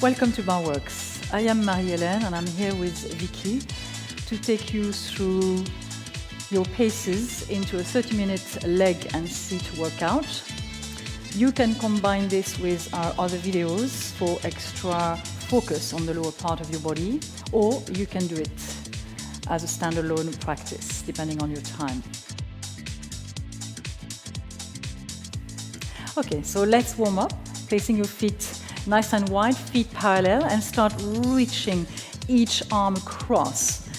Welcome to Barreworks. I am Marie-Hélène and I'm here with Vicky to take you through your paces into a 30-minute leg and seat workout. You can combine this with our other videos for extra focus on the lower part of your body, or you can do it as a standalone practice, depending on your time. Okay, so let's warm up, placing your feet nice and wide, feet parallel, and start reaching each arm across.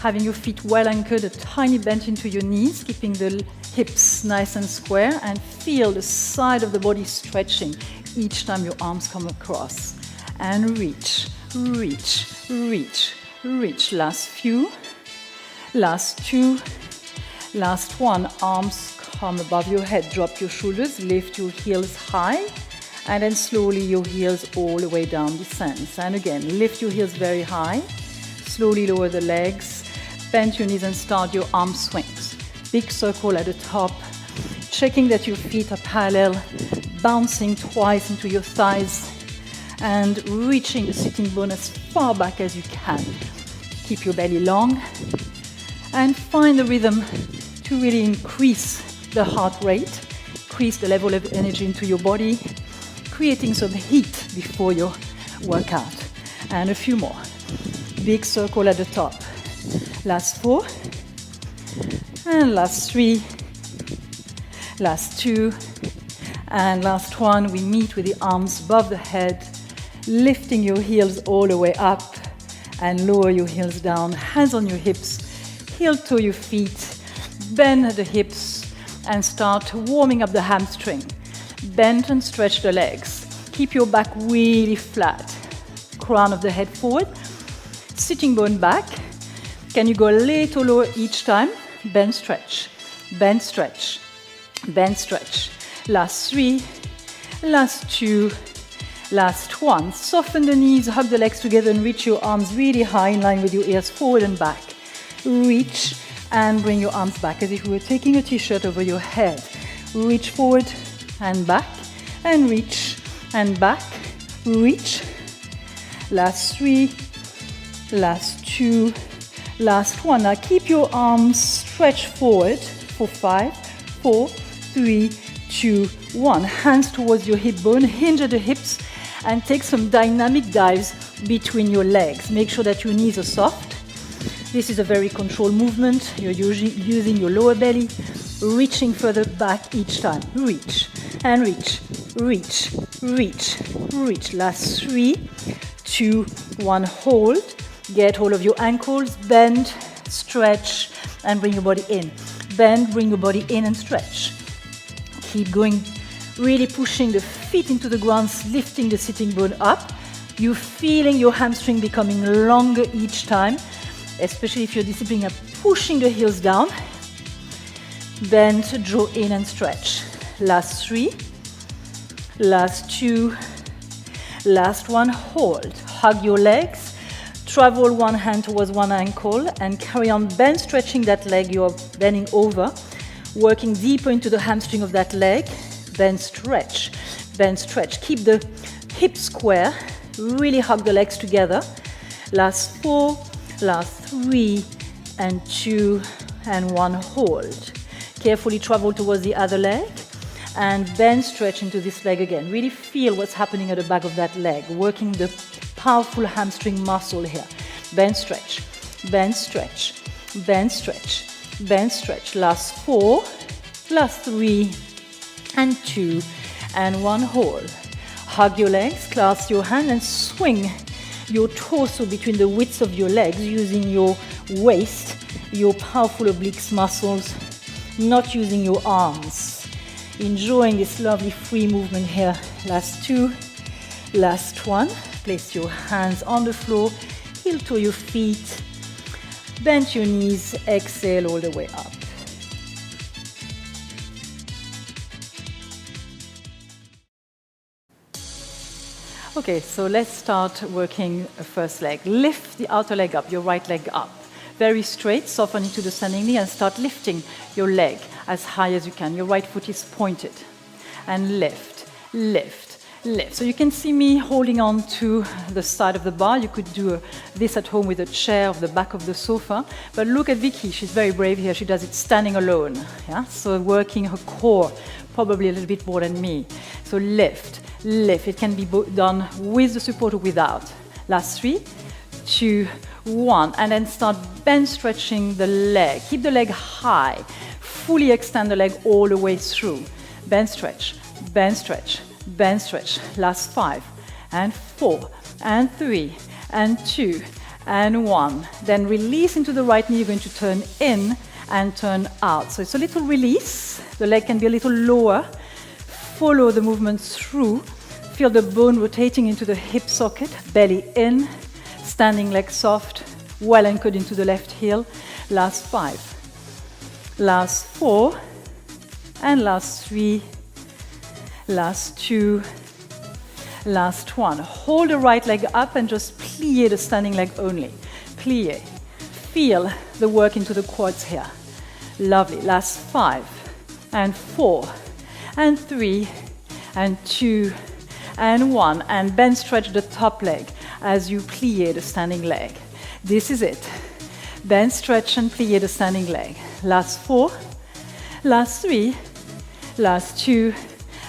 Having your feet well anchored, a tiny bend into your knees, keeping the hips nice and square, and feel the side of the body stretching each time your arms come across. And reach, reach, reach, reach. Last few, last two, last one. Arms come above your head, drop your shoulders, lift your heels high, and then slowly your heels all the way down descends. And again, lift your heels very high, slowly lower the legs, bend your knees and start your arm swings. Big circle at the top, checking that your feet are parallel, bouncing twice into your thighs, and reaching the sitting bone as far back as you can. Keep your belly long, and find the rhythm to really increase the heart rate, increase the level of energy into your body, creating some heat before your workout. And a few more. Big circle at the top. Last 4. And last 3. Last 2. And last 1. We meet with the arms above the head, lifting your heels all the way up and lower your heels down. Hands on your hips, heel toe your feet, bend the hips and start warming up the hamstring. Bend and stretch the legs. Keep your back really flat. Crown of the head forward. Sitting bone back. Can you go a little lower each time? Bend, stretch. Bend, stretch. Bend, stretch. Last 3. Last 2. Last 1. Soften the knees, hug the legs together and reach your arms really high in line with your ears forward and back. Reach and bring your arms back as if you were taking a t-shirt over your head. Reach forward and back, and reach, and back, reach. Last 3, last 2, last 1. Now keep your arms stretched forward for 5, 4, 3, 2, 1. Hands towards your hip bone, hinge at the hips, and take some dynamic dives between your legs. Make sure that your knees are soft. This is a very controlled movement. You're using your lower belly, reaching further back each time. Reach and reach, reach, reach, reach. Last 3, 2, 1. Hold. Get hold of your ankles, bend, stretch, and bring your body in. Bend, bring your body in and stretch. Keep going, really pushing the feet into the ground, lifting the sitting bone up. You're feeling your hamstring becoming longer each time, especially if you're disciplining at pushing the heels down. Bend, draw in and stretch. Last 3, last 2, last 1. Hold. Hug your legs. Travel one hand towards one ankle and carry on bend, stretching that leg you're bending over, working deeper into the hamstring of that leg. Bend, stretch. Bend, stretch. Keep the hips square. Really hug the legs together. Last 4, last 3, and 2, and 1. Hold. Carefully travel towards the other leg and bend, stretch into this leg again. Really feel what's happening at the back of that leg, working the powerful hamstring muscle here. Bend, stretch, bend, stretch, bend, stretch, bend, stretch. Last 4, last 3, and 2, and 1. Hold. Hug your legs, clasp your hand, and swing your torso between the widths of your legs using your waist, your powerful obliques muscles, not using your arms. Enjoying this lovely free movement here. Last 2, last 1. Place your hands on the floor, heel to your feet, bend your knees, exhale all the way up. Okay, so let's start working a first leg. Lift the outer leg up, your right leg up. Very straight, soften into the standing knee and start lifting your leg as high as you can. Your right foot is pointed. And lift, lift, lift. So you can see me holding on to the side of the bar. You could do this at home with a chair or the back of the sofa. But look at Vicky, she's very brave here. She does it standing alone. Yeah? So working her core, probably a little bit more than me. So lift, lift. It can be done with the support or without. Last 3, 2, 1. And then start bench stretching the leg. Keep the leg high. Fully extend the leg all the way through. Bench stretch, bench stretch, bench stretch. Last 5 and 4 and 3 and 2 and 1. Then release into the right knee. You're going to turn in and turn out. So it's a little release. The leg can be a little lower. Follow the movement through. Feel the bone rotating into the hip socket. Belly in. Standing leg soft. Well anchored into the left heel. Last 5. Last 4. And last 3. Last 2. Last 1. Hold the right leg up and just plie the standing leg only. Plie. Feel the work into the quads here. Lovely. Last 5 and 4 and 3 and 2 and 1. And bench stretch the top leg as you plie the standing leg. This is it. Bench stretch and plie the standing leg. Last 4, last 3, last 2,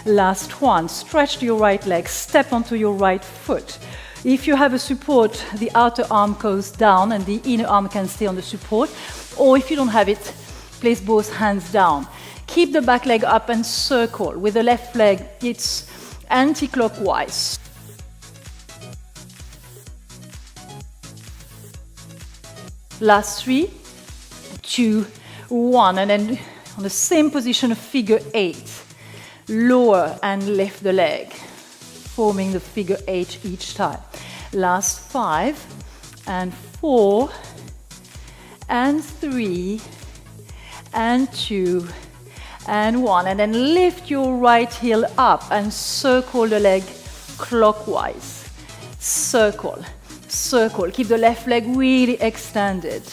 last 1. Stretch your right leg. Step onto your right foot. If you have a support, the outer arm goes down and the inner arm can stay on the support. Or if you don't have it, place both hands down. Keep the back leg up and circle. With the left leg, it's anti-clockwise. Last 3, 2, 1. And then on the same position of figure 8. Lower and lift the leg, forming the figure 8 each time. Last 5 and 4 and 3 and 2 and 1. And then lift your right heel up and circle the leg clockwise. Circle, circle. Keep the left leg really extended.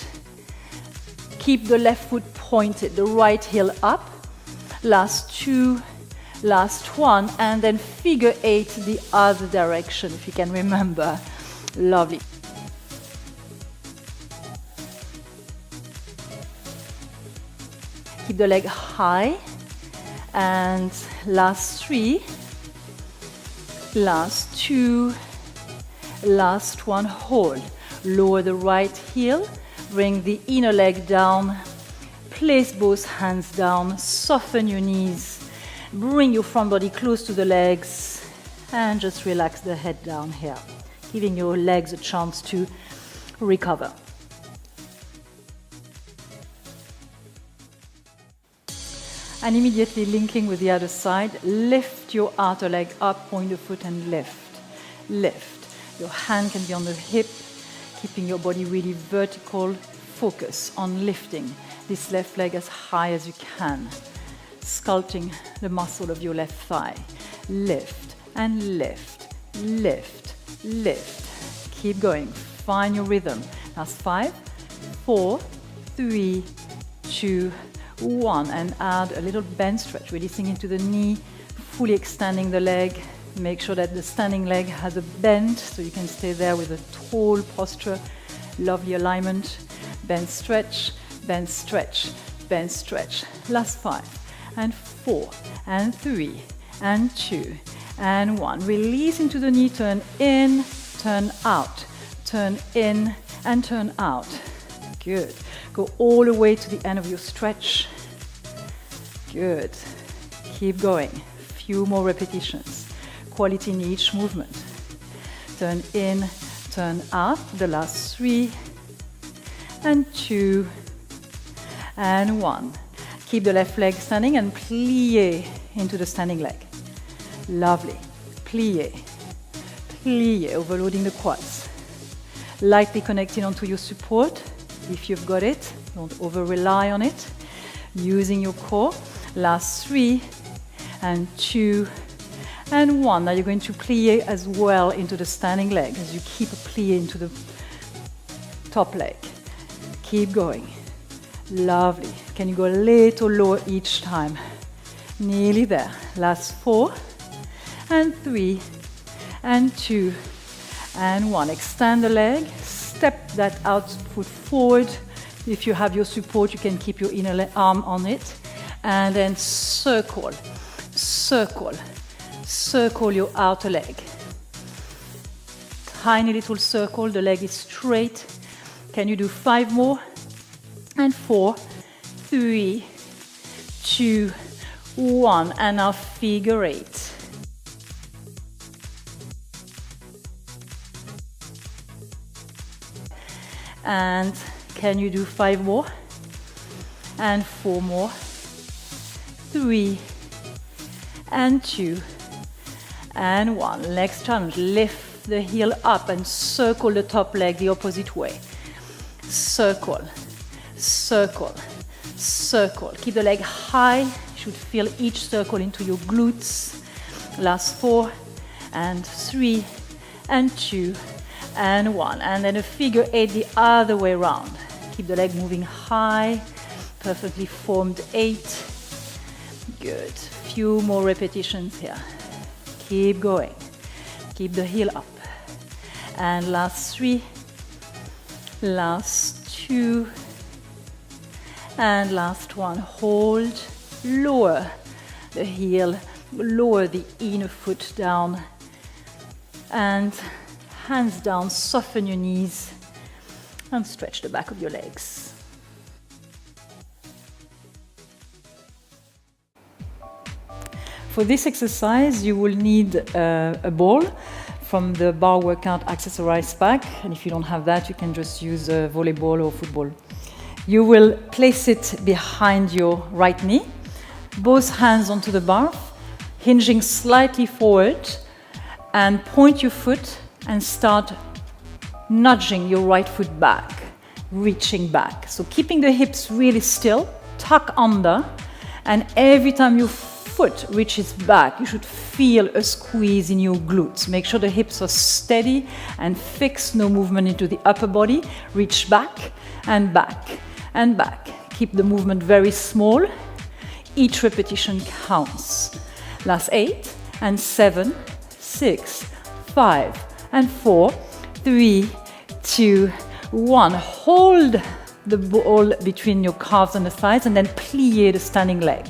Keep the left foot pointed, the right heel up. Last 2, last 1, and then figure 8 the other direction, if you can remember. Lovely. Keep the leg high. And last 3, last 2, last 1, hold. Lower the right heel, bring the inner leg down, place both hands down, soften your knees, bring your front body close to the legs, and just relax the head down here, giving your legs a chance to recover. And immediately linking with the other side, lift your outer leg up, point the foot and lift. Lift. Your hand can be on the hip, keeping your body really vertical. Focus on lifting this left leg as high as you can, sculpting the muscle of your left thigh. Lift and lift, lift, lift. Keep going. Find your rhythm. Last 5, 4, 3, 2, 1. And add a little bench stretch, releasing into the knee, fully extending the leg. Make sure that the standing leg has a bend so you can stay there with a tall posture. Lovely alignment. Bench stretch, bench stretch, bench stretch. Last 5 and 4 and 3 and 2 and 1. Release into the knee, turn in, turn out, turn in and turn out. Good. Go all the way to the end of your stretch. Good. Keep going. Few more repetitions. Quality in each movement. Turn in, turn out. The last 3 and 2 and 1. Keep the left leg standing and plie into the standing leg. Lovely. Plie. Plie, overloading the quads. Lightly connecting onto your support. If you've got it, don't over-rely on it. Using your core. Last 3 and 2 and 1. Now you're going to plie as well into the standing leg as you keep a plie into the top leg. Keep going. Lovely. Can you go a little lower each time? Nearly there. Last 4 and 3 and 2, and 1. Extend the leg, step that out foot forward. If you have your support, you can keep your inner arm on it. And then circle, circle, circle your outer leg. Tiny little circle, the leg is straight. Can you do 5 more? And 4, 3, 2, 1. And now figure 8. And can you do 5 more? And 4 more. 3, and 2, and 1. Legs challenge. Lift the heel up and circle the top leg the opposite way. Circle, circle, circle. Keep the leg high. You should feel each circle into your glutes. Last 4, and 3, and 2, and 1. And then a figure 8 the other way around. Keep the leg moving high. Perfectly formed 8. Good. Few more repetitions here. Keep going. Keep the heel up. And last 3. Last 2. And last 1. Hold. Lower the heel. Lower the inner foot down. And hands down. Soften your knees. And stretch the back of your legs. For this exercise, you will need a ball from the Barre WorkOut accessorized pack. And if you don't have that, you can just use a volleyball or football. You will place it behind your right knee, both hands onto the bar, hinging slightly forward, and point your foot and start nudging your right foot back, reaching back. So keeping the hips really still, tuck under, and every time your foot reaches back, you should feel a squeeze in your glutes. Make sure the hips are steady and fixed, no movement into the upper body. Reach back and back and back. Keep the movement very small. Each repetition counts. Last 8 and 7, 6, 5 and 4, 3, 2, 1. Hold the ball between your calves and the thighs and then plie the standing leg.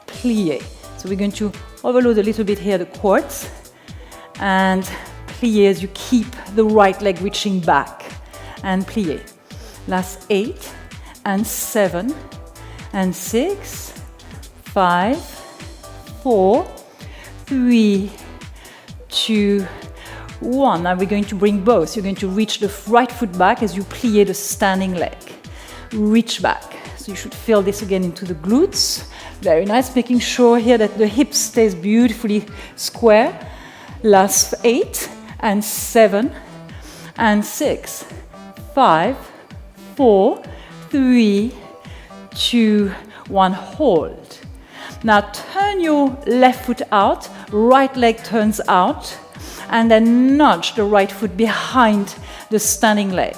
Plie. So we're going to overload a little bit here the quads and plie as you keep the right leg reaching back and plie. Last 8 and 7 and 6, 5, 4, 3, 2, 1. Now we're going to bring both. You're going to reach the right foot back as you plie the standing leg. Reach back. So you should feel this again into the glutes. Very nice, making sure here that the hip stays beautifully square. Last 8 and 7 and 6, 5, 4, 3, 2, 1. Hold. Now turn your left foot out, right leg turns out, and then nudge the right foot behind the standing leg.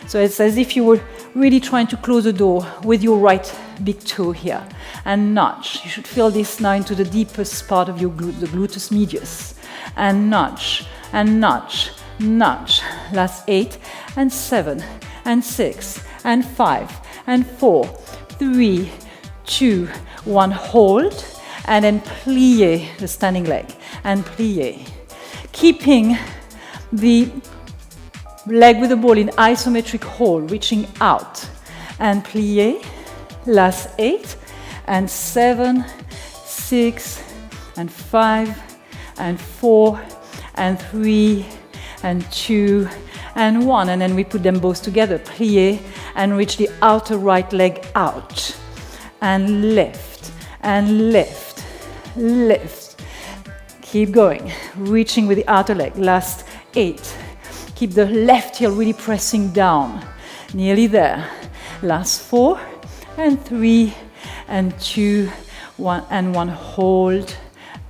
So it's as if you were really trying to close the door with your right big toe here. And nudge. You should feel this now into the deepest part of your glute, the gluteus medius. And nudge, and nudge, nudge. Last 8 and 7 and 6 and 5 and 4, 3, 2, 1. Hold. And then plie the standing leg. And plie. Keeping the leg with the ball in isometric hold, reaching out. And plie. Last 8 and 7, 6 and 5 and 4 and 3 and 2 and 1. And then we put them both together. Plie and reach the outer right leg out. And lift and lift, lift. Keep going. Reaching with the outer leg. Last 8. Keep the left heel really pressing down. Nearly there. Last 4 and 3 and 2, 1 and 1. Hold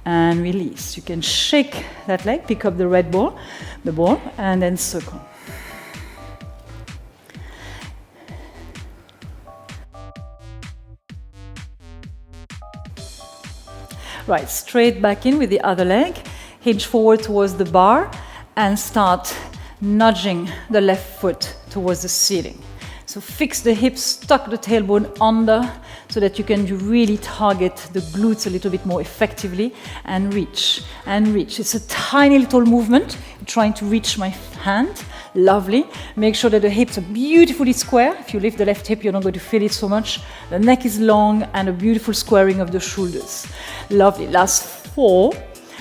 and release. You can shake that leg, pick up the ball, and then circle. Right, straight back in with the other leg. hinge forward towards the bar and start nudging the left foot towards the ceiling. So fix the hips, tuck the tailbone under so that you can really target the glutes a little bit more effectively and reach and reach. It's a tiny little movement. I'm trying to reach my hand. Lovely. Make sure that the hips are beautifully square. If you lift the left hip, you're not going to feel it so much. The neck is long and a beautiful squaring of the shoulders. Lovely. Last 4.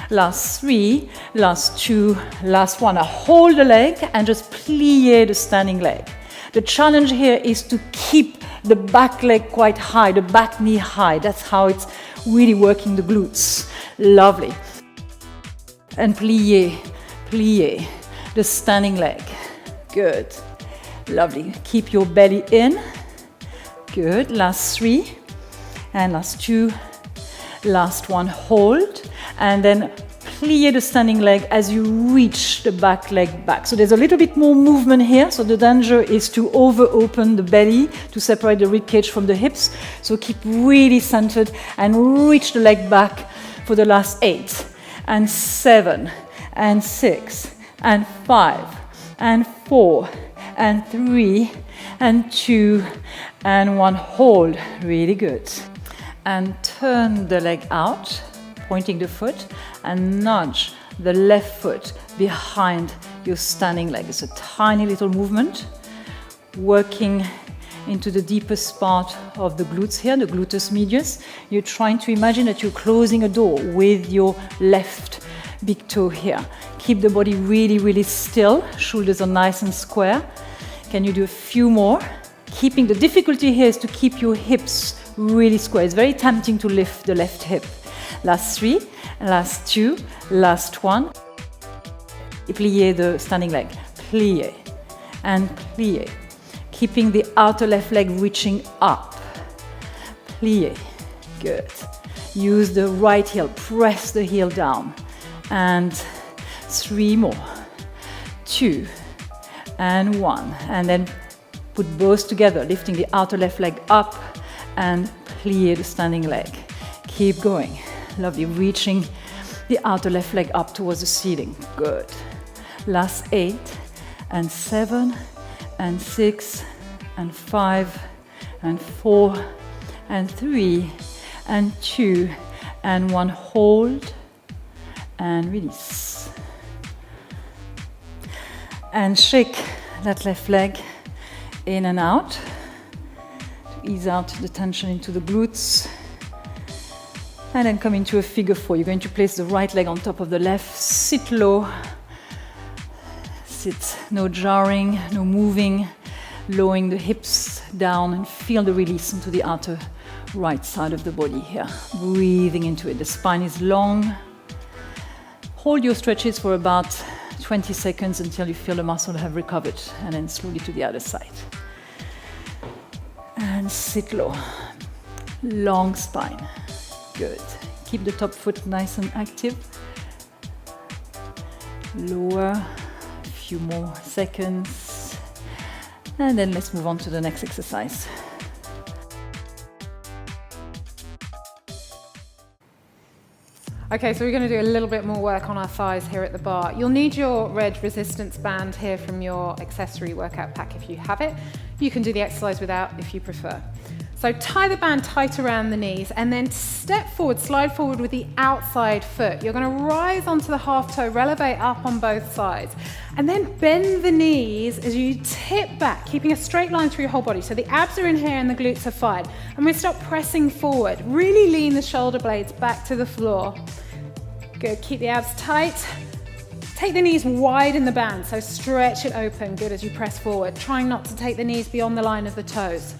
Last 3, last 2, last 1. Now hold the leg and just plie the standing leg. The challenge here is to keep the back leg quite high, the back knee high. That's how it's really working the glutes. Lovely. And plie, plie the standing leg. Good. Lovely. Keep your belly in. Good. Last 3 and last 2. Last 1, hold, and then plie the standing leg as you reach the back leg back. So there's a little bit more movement here, so the danger is to over-open the belly to separate the rib cage from the hips. So keep really centered and reach the leg back for the last 8, and 7, and 6, and 5, and 4, and 3, and 2, and 1. Hold. Really good. And turn the leg out, pointing the foot, and nudge the left foot behind your standing leg. It's a tiny little movement, working into the deepest part of the glutes here, the gluteus medius. You're trying to imagine that you're closing a door with your left big toe here. Keep the body really, really still. Shoulders are nice and square. Can you do a few more? Keeping the difficulty here is to keep your hips really square. It's very tempting to lift the left hip. Last 3, last 2, last 1. Plie the standing leg. Plie and plie. Keeping the outer left leg reaching up. Plie. Good. Use the right heel. Press the heel down. And 3 more. 2 and 1. And then put both together, lifting the outer left leg up and plie the standing leg. Keep going. Lovely. Reaching the outer left leg up towards the ceiling. Good. Last 8 and 7 and 6 and 5 and 4 and 3 and 2 and 1. Hold and release. And shake that left leg in and out to ease out the tension into the glutes. And then come into a figure 4. You're going to place the right leg on top of the left. Sit low. Sit. No jarring, no moving. Lowering the hips down and feel the release into the outer right side of the body here. Breathing into it. The spine is long. Hold your stretches for about 20 seconds until you feel the muscle have recovered, and then slowly to the other side. And sit low. Long spine. Good. Keep the top foot nice and active. Lower. A few more seconds. And then let's move on to the next exercise. Okay, so we're going to do a little bit more work on our thighs here at the bar. You'll need your red resistance band here from your accessory workout pack if you have it. You can do the exercise without if you prefer. So tie the band tight around the knees and then step forward, slide forward with the outside foot. You're going to rise onto the half toe, relevate up on both sides, and then bend the knees as you tip back, keeping a straight line through your whole body. So the abs are in here and the glutes are fine. And we start pressing forward. Really lean the shoulder blades back to the floor. Good, keep the abs tight. Take the knees wide in the band, so stretch it open, good, as you press forward. Trying not to take the knees beyond the line of the toes.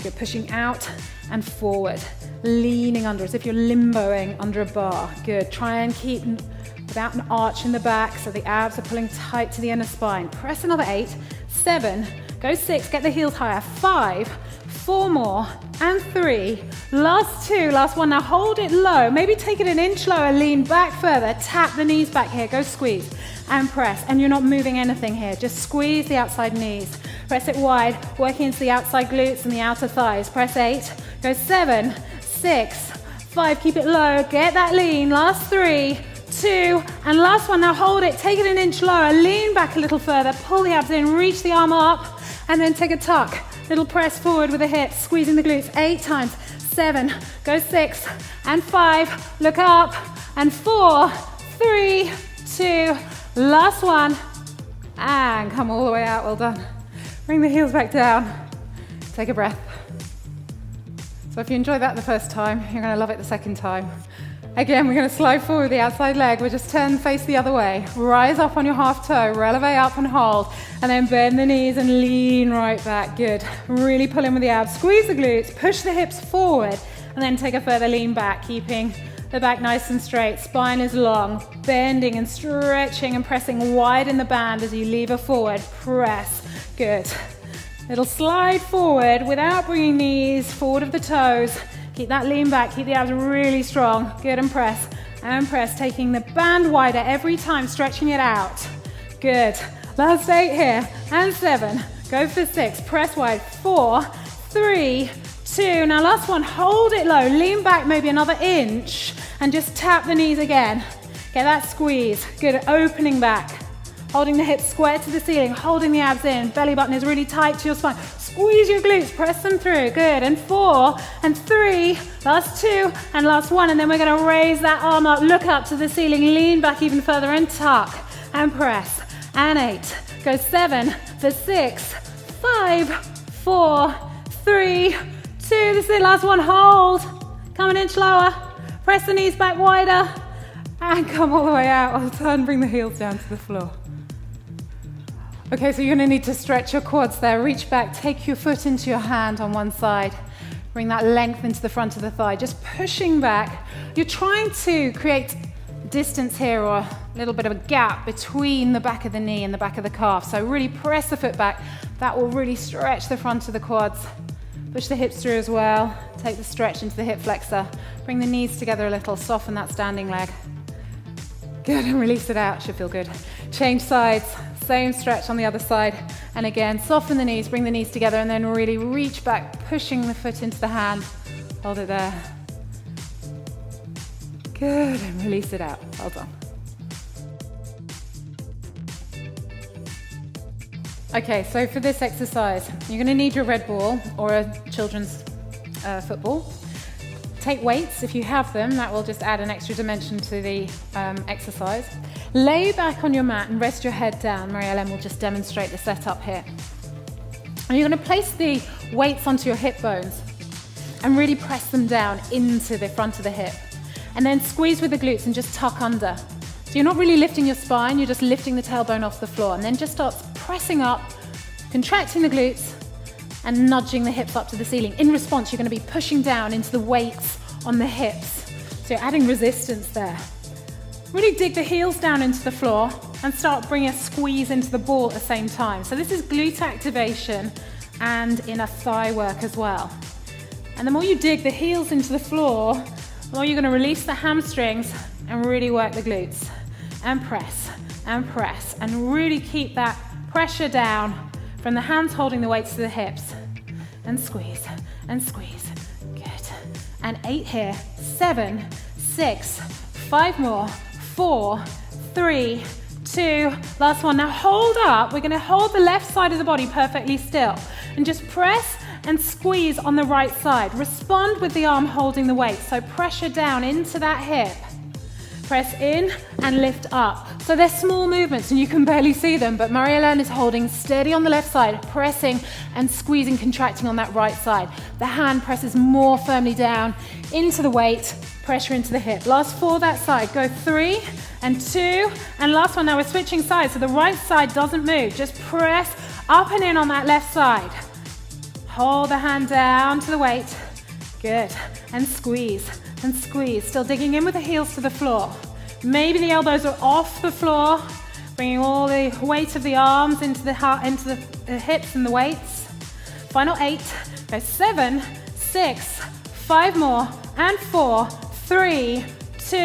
Good, pushing out and forward, leaning under as if you're limboing under a bar. Good, try and keep without an arch in the back, so the abs are pulling tight to the inner spine. Press another 8, 7, go 6, get the heels higher, 5, 4 more, and 3, last 2, last 1. Now hold it low, maybe take it an inch lower, lean back further, tap the knees back here, go squeeze and press, and you're not moving anything here, just squeeze the outside knees, press it wide, working into the outside glutes and the outer thighs. Press 8, go 7, 6, 5, keep it low, get that lean, last 3, 2, and last one. Now hold it, take it an inch lower, lean back a little further, pull the abs in, reach the arm up, and then take a tuck. Little press forward with the hips, squeezing the glutes 8 times. 7, go 6, and 5, look up, and 4, 3, 2, last one, and come all the way out, well done. Bring the heels back down, take a breath. So if you enjoyed that the first time, you're gonna love it the second time. Again, we're gonna slide forward with the outside leg. We'll just turn, face the other way. Rise up on your half toe, releve up and hold. And then bend the knees and lean right back, good. Really pull in with the abs, squeeze the glutes, push the hips forward, and then take a further lean back, keeping the back nice and straight. Spine is long, bending and stretching and pressing wide in the band as you lever forward, press, good. Little slide forward without bringing knees forward of the toes. Keep that lean back, keep the abs really strong. Good, and press, taking the band wider every time, stretching it out. Good. Last 8 here, and 7. Go for 6, press wide. 4, 3, 2. Now last one, hold it low, lean back maybe another inch, and just tap the knees again. Get that squeeze. Good, opening back. Holding the hips square to the ceiling, holding the abs in, belly button is really tight to your spine. Squeeze your glutes, press them through, good. And 4, and 3, last 2, and last 1. And then we're gonna raise that arm up, look up to the ceiling, lean back even further and tuck, and press. And 8, go 7, for 6, 5, 4, 3, 2, this is it, last one, hold. Come an inch lower, press the knees back wider, and come all the way out. I'll turn, bring the heels down to the floor. Okay, so you're gonna need to stretch your quads there. Reach back, take your foot into your hand on one side. Bring that length into the front of the thigh, just pushing back. You're trying to create distance here, or a little bit of a gap between the back of the knee and the back of the calf. So really press the foot back. That will really stretch the front of the quads. Push the hips through as well. Take the stretch into the hip flexor. Bring the knees together a little, soften that standing leg. Good, and release it out, should feel good. Change sides. Same stretch on the other side, and again soften the knees, bring the knees together, and then really reach back, pushing the foot into the hand. Hold it there. Good, and release it out. Well done. Okay, so for this exercise, you're going to need your red ball or a children's football. Take weights if you have them, that will just add an extra dimension to the exercise. Lay back on your mat and rest your head down. Marie-Hélène will just demonstrate the setup here. And you're going to place the weights onto your hip bones and really press them down into the front of the hip. And then squeeze with the glutes and just tuck under. So you're not really lifting your spine, you're just lifting the tailbone off the floor. And then just start pressing up, contracting the glutes, and nudging the hips up to the ceiling. In response, you're going to be pushing down into the weights on the hips. So you're adding resistance there. Really dig the heels down into the floor and start bringing a squeeze into the ball at the same time. So this is glute activation and inner thigh work as well. And the more you dig the heels into the floor, the more you're going to release the hamstrings and really work the glutes. And press, and really keep that pressure down from the hands holding the weights to the hips. And squeeze, good. And 8 here, 7, 6, 5 more, 4, 3, 2, last one. Now hold up, we're gonna hold the left side of the body perfectly still and just press and squeeze on the right side. Respond with the arm holding the weight, so pressure down into that hip. Press in and lift up. So they're small movements and you can barely see them, but Marie-Hélène is holding steady on the left side, pressing and squeezing, contracting on that right side. The hand presses more firmly down into the weight, pressure into the hip. Last 4 that side, go 3 and 2, and last one. Now we're switching sides, so the right side doesn't move. Just press up and in on that left side. Hold the hand down to the weight. Good, and squeeze. And squeeze, still digging in with the heels to the floor. Maybe the elbows are off the floor, bringing all the weight of the arms into the hips and the weights. Final 8, go 7, 6, 5 more, and 4, 3, 2,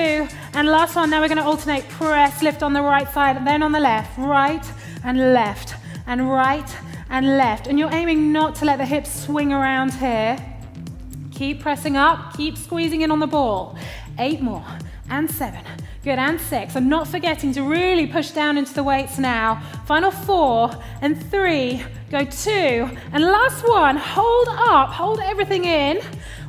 and last one. Now we're going to alternate press, lift on the right side, and then on the left, right and left, and right and left. And you're aiming not to let the hips swing around here. Keep pressing up, keep squeezing in on the ball. 8 more, and 7, Good, and 6. I'm not forgetting to really push down into the weights now. Final 4 and 3, go 2, and last one, hold up, hold everything in.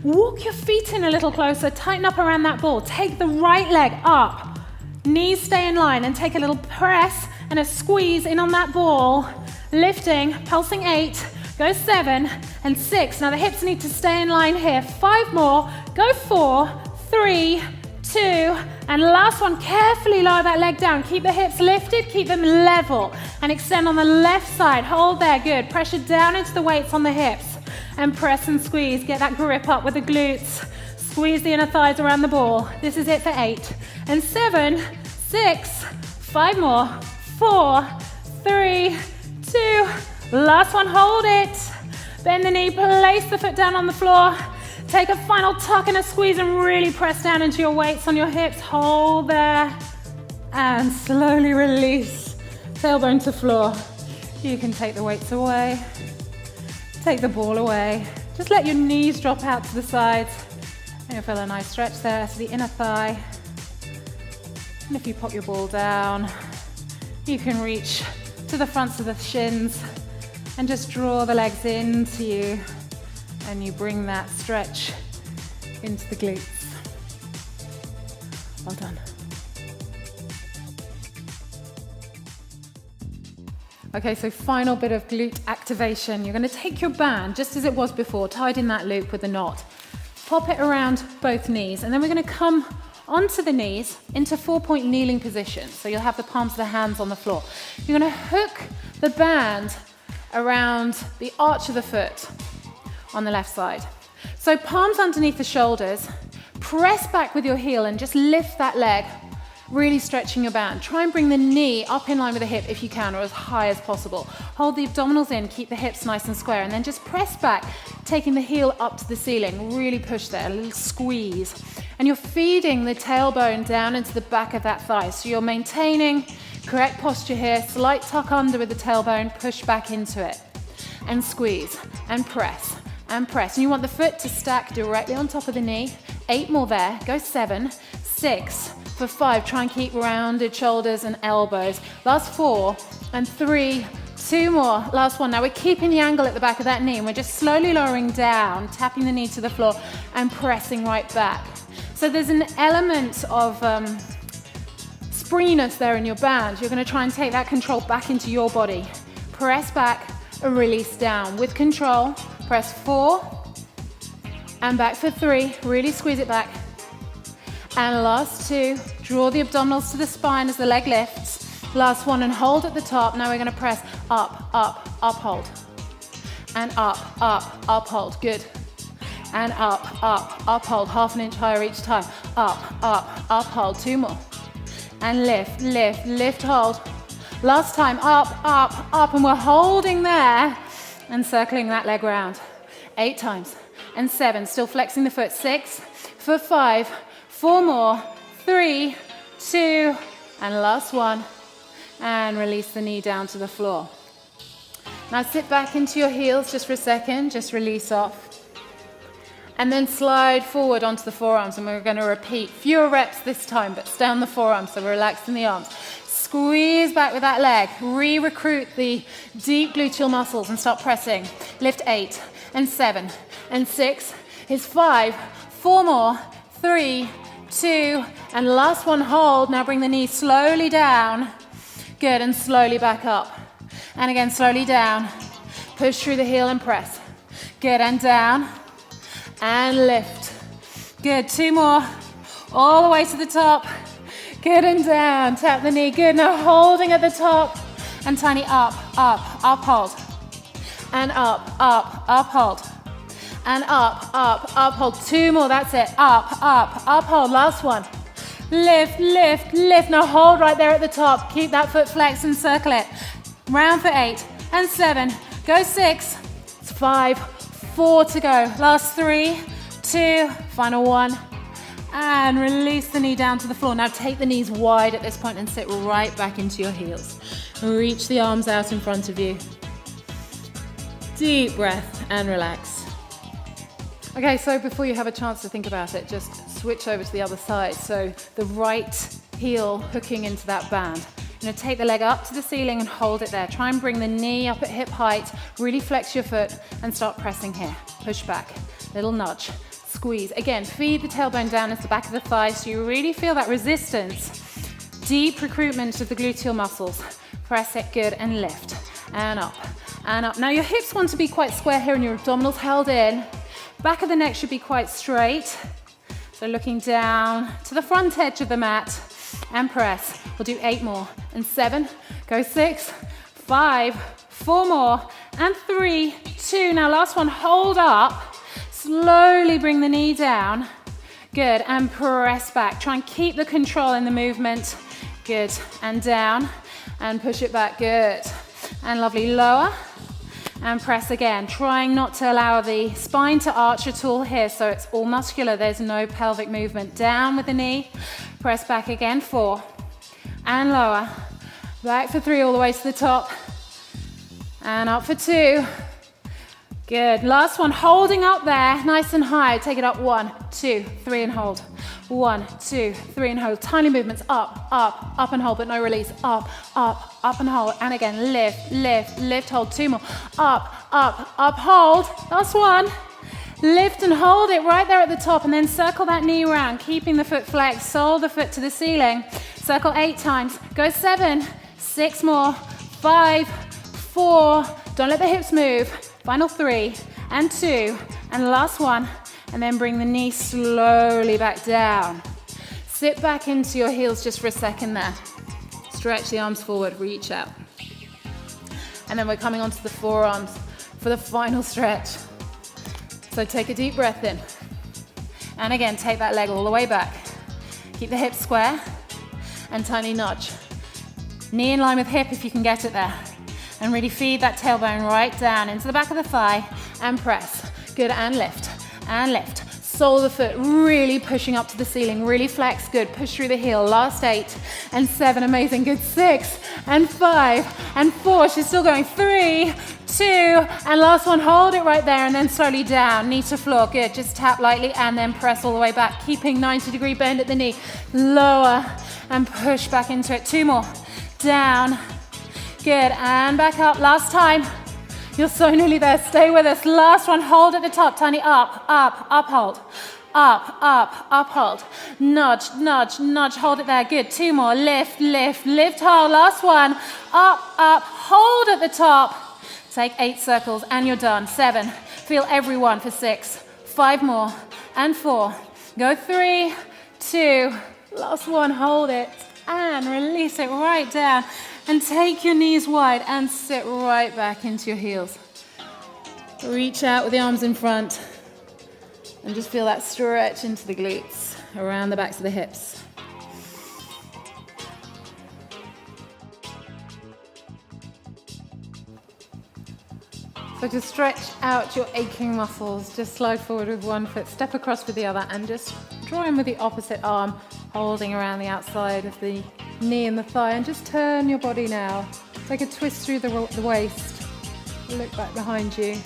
Walk your feet in a little closer, tighten up around that ball. Take the right leg up, knees stay in line, and take a little press and a squeeze in on that ball. Lifting, pulsing 8, go 7 and 6. Now the hips need to stay in line here. 5 more, go 4, 3, 2, and last one, carefully lower that leg down. Keep the hips lifted, keep them level, and extend on the left side. Hold there, good. Pressure down into the weights on the hips, and press and squeeze. Get that grip up with the glutes. Squeeze the inner thighs around the ball. This is it for 8 and 7, 6, 5 more, 4, 3, 2, last one, hold it. Bend the knee, place the foot down on the floor. Take a final tuck and a squeeze and really press down into your weights on your hips. Hold there and slowly release. Tailbone to floor. You can take the weights away. Take the ball away. Just let your knees drop out to the sides. And you'll feel a nice stretch there to the inner thigh. And if you pop your ball down, you can reach to the fronts of the shins and just draw the legs into you. And you bring that stretch into the glutes. Well done. Okay, so final bit of glute activation. You're going to take your band, just as it was before, tied in that loop with a knot. Pop it around both knees, and then we're going to come onto the knees into 4-point kneeling position. So you'll have the palms of the hands on the floor. You're going to hook the band around the arch of the foot on the left side. So palms underneath the shoulders, press back with your heel and just lift that leg, really stretching your band. Try and bring the knee up in line with the hip if you can, or as high as possible. Hold the abdominals in, keep the hips nice and square, and then just press back, taking the heel up to the ceiling. Really push there, a little squeeze. And you're feeding the tailbone down into the back of that thigh. So you're maintaining correct posture here, slight tuck under with the tailbone, push back into it. And squeeze, and press. And press. And you want the foot to stack directly on top of the knee. 8 more there. Go 7, 6, for 5. Try and keep rounded shoulders and elbows. Last 4 and 3, 2 more. Last one. Now we're keeping the angle at the back of that knee, and we're just slowly lowering down, tapping the knee to the floor and pressing right back. So there's an element of springiness there in your band. You're going to try and take that control back into your body. Press back and release down with control. Press 4 and back for 3. Really squeeze it back. And last 2. Draw the abdominals to the spine as the leg lifts. Last 1 and hold at the top. Now we're going to press up, up, up, hold. And up, up, hold. Good. And up, up, hold. Half an inch higher each time. Up, up, hold. 2 more. And lift, lift, lift, hold. Last time, up, up, and we're holding there and circling that leg round. 8 times. And 7, still flexing the foot. 6, for 5, 4 more, 3, 2, and last 1. And release the knee down to the floor. Now sit back into your heels just for a second, just release off. And then slide forward onto the forearms, and we're going to repeat. Fewer reps this time, but stay on the forearms, so we're relaxing the arms. Squeeze back with that leg. Re-recruit the deep gluteal muscles and start pressing. Lift 8 and 7 and 6 is 5. 4 more. 3, 2, and last one, hold. Now bring the knee slowly down. Good, and slowly back up. And again, slowly down. Push through the heel and press. Good, and down. And lift. Good, 2 more. All the way to the top. Good, and down. Tap the knee. Good. Now holding at the top. And tiny up, up, up, hold. And up, hold. And up, hold. 2 more. That's it. Up, hold. Last one. Lift, lift, lift. Now hold right there at the top. Keep that foot flexed and circle it. Round for 8 and 7. Go 6. It's 5, 4 to go. Last 3, 2, final 1. And release the knee down to the floor. Now take the knees wide at this point and sit right back into your heels. Reach the arms out in front of you. Deep breath and relax. Okay, so before you have a chance to think about it, just switch over to the other side. So the right heel hooking into that band. You're gonna take the leg up to the ceiling and hold it there. Try and bring the knee up at hip height, really flex your foot and start pressing here. Push back, little nudge, squeeze. Again, feed the tailbone down into the back of the thigh so you really feel that resistance. Deep recruitment of the gluteal muscles. Press it, good, and lift, and up, and up. Now your hips want to be quite square here and your abdominals held in. Back of the neck should be quite straight. So looking down to the front edge of the mat and press. We'll do 8 more, and 7, go 6, 5, 4 more, and 3, 2. Now last one, hold up. Slowly bring the knee down. Good, and press back. Try and keep the control in the movement. Good, and down, and push it back, good. And lovely, lower, and press again. Trying not to allow the spine to arch at all here, so it's all muscular, there's no pelvic movement. Down with the knee, press back again, 4, and lower. Back for 3, all the way to the top, and up for 2. Good, last one, holding up there, nice and high. Take it up, 1, 2, 3, and hold. 1, 2, 3, and hold. Tiny movements, up, up and hold, but no release. Up and hold. And again, lift, lift, lift, hold. 2 more. Up, hold. Last one. Lift and hold it right there at the top, and then circle that knee around, keeping the foot flexed, sole the foot to the ceiling. Circle 8 times. Go 7, 6 more, 5, 4. Don't let the hips move. Final 3, and 2, and last one. And then bring the knee slowly back down. Sit back into your heels just for a second there. Stretch the arms forward, reach out. And then we're coming onto the forearms for the final stretch. So take a deep breath in. And again, take that leg all the way back. Keep the hips square and tiny nudge. Knee in line with hip if you can get it there. And really feed that tailbone right down into the back of the thigh and press. Good, and lift. And lift. Sole the foot, really pushing up to the ceiling, really flex, good. Push through the heel, last 8 and 7, amazing, good. 6 and 5 and 4, she's still going. 3, 2, and last one, hold it right there and then slowly down, knee to floor, good. Just tap lightly and then press all the way back, keeping 90-degree bend at the knee. Lower and push back into it. 2 more, down, good, and back up, last time. You're so nearly there, stay with us. Last one, hold at the top, tiny up, hold. Up, hold. Nudge, nudge, nudge, hold it there, good. 2 more, lift, lift, lift, hold. Last one, up, hold at the top. Take 8 circles and you're done. 7, feel every one for 6, 5 more, and 4. Go 3, 2, last one, hold it, and release it right down. And take your knees wide and sit right back into your heels. Reach out with the arms in front and just feel that stretch into the glutes, around the backs of the hips. So just stretch out your aching muscles. Just slide forward with one foot, step across with the other, and just draw in with the opposite arm, holding around the outside of the knee and the thigh, and just turn your body now. Take a twist through the waist. Look back behind you.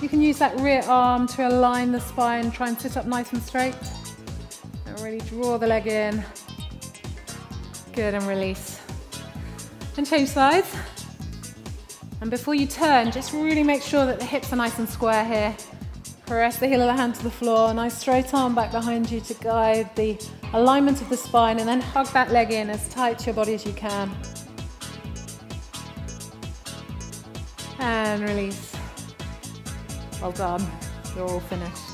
You can use that rear arm to align the spine, try and sit up nice and straight. And really draw the leg in. Good, and release. And change sides. And before you turn, just really make sure that the hips are nice and square here. Press the heel of the hand to the floor, nice straight arm back behind you to guide the alignment of the spine, and then hug that leg in as tight to your body as you can. And release. Well done, you're all finished.